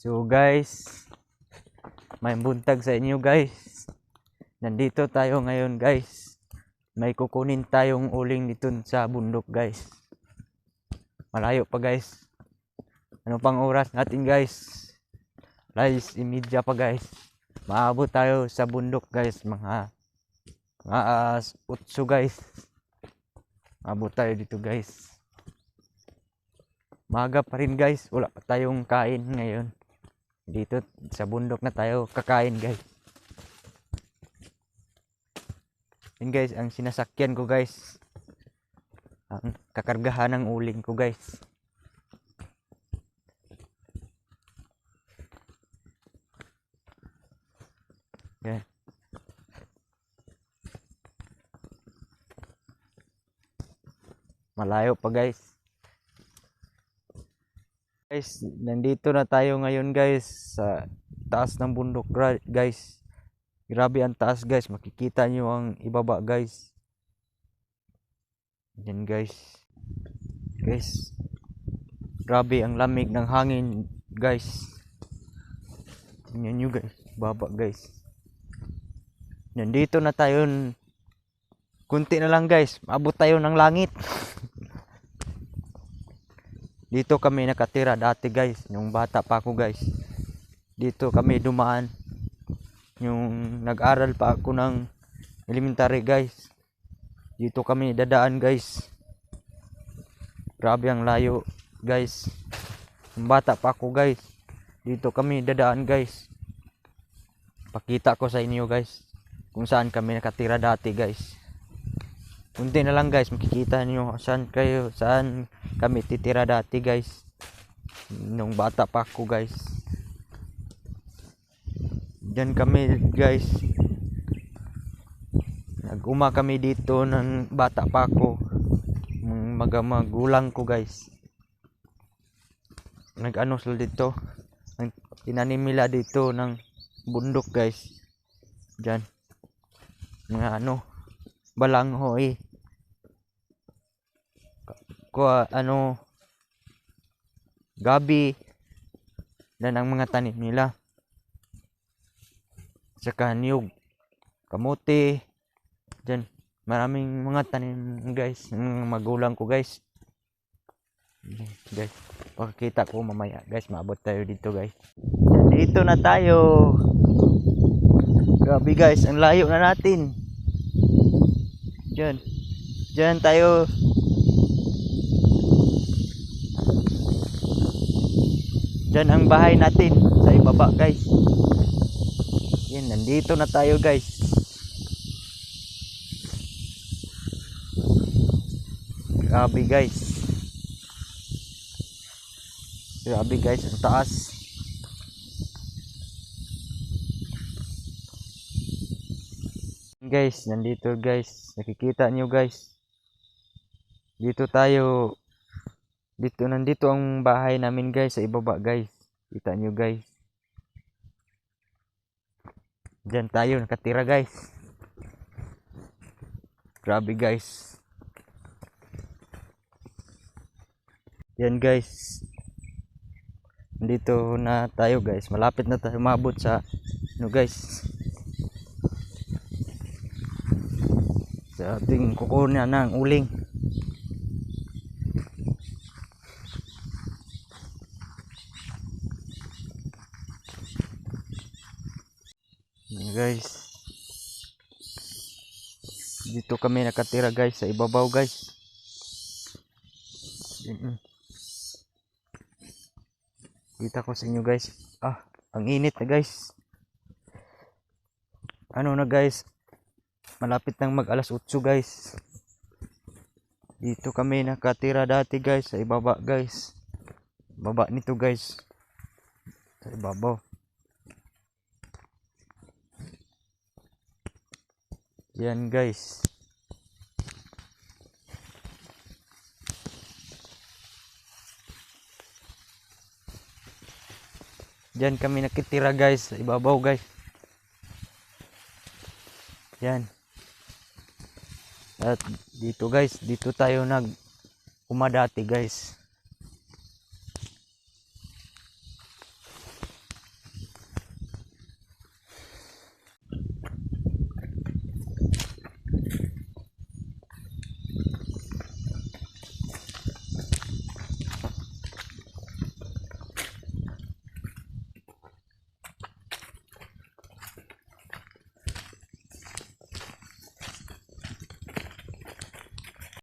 So guys, may buntag sa inyo guys. Nandito tayo ngayon guys. May kukunin tayong uling dito sa bundok guys. Malayo pa guys. Ano pang oras natin guys? Guys, imidya pa guys. Maabot tayo sa bundok guys. Mga 8 guys. Maabot tayo dito guys. Maga pa rin guys. Wala pa tayong kain ngayon. Dito sa bundok na tayo kakain guys. Yun guys, ang sinasakyan ko guys. Ang kakargahan ng uling ko guys. Yan. Malayo pa guys. Guys, nandito na tayo ngayon guys sa taas ng bundok guys. Grabe ang taas guys, makikita nyo ang ibaba guys. Yan guys. Guys, grabe ang lamig ng hangin guys. Tingnan nyo guys, baba guys. Nandito na tayo, kunti na lang guys, maabot tayo ng langit. Dito kami nakatira dati guys, yung bata pa ako guys. Dito kami dumaan. Yung nag-aral pa ako ng elementary guys. Dito kami dadaan guys. Grabe ang layo guys. Yung bata pa ako guys. Dito kami dadaan guys. Pakita ko sa inyo guys kung saan kami nakatira dati guys. Kunti na lang guys, makikita niyo saan kami titira dati guys. Nung bata pa ako guys. Diyan kami guys. Nag-uma kami dito ng bata pa ako. Magulang ko guys. Nag-ano sila dito. Tinanim nila dito ng bundok guys. Diyan. Mga balanghoy. Gabi. Dan ang mga tanim nila. Saka niyog, kamote. Diyan, maraming mga tanim guys, ng magulang ko guys. Guys, pakikita ko mamaya guys, maabot tayo dito guys. Dito na tayo. Grabe guys, ang layo na natin. Diyan tayo. Diyan ang bahay natin sa ibaba guys. Yan, nandito na tayo guys. Grabe guys. Grabe guys, ang taas. Guys, nandito guys. Nakikita nyo guys. Dito tayo. Nandito ang bahay namin guys sa ibaba guys. Kita nyo guys. Diyan tayo nakatira guys. Grabe guys. Yan guys. Nandito na tayo guys. Malapit na tayo mabot sa guys. Sa ating kukunin ng uling. Guys, dito kami nakatira guys sa ibabaw guys. Kita ko sa inyo guys. Ang init na guys. Ano na guys, malapit nang mag 8:00 guys. Dito kami nakatira dati guys sa ibaba guys. Baba nito guys, sa ibabaw. Yan guys. Diyan kami nakitira guys, sa ibabaw guys. Yan. At dito guys, dito tayo umadati guys.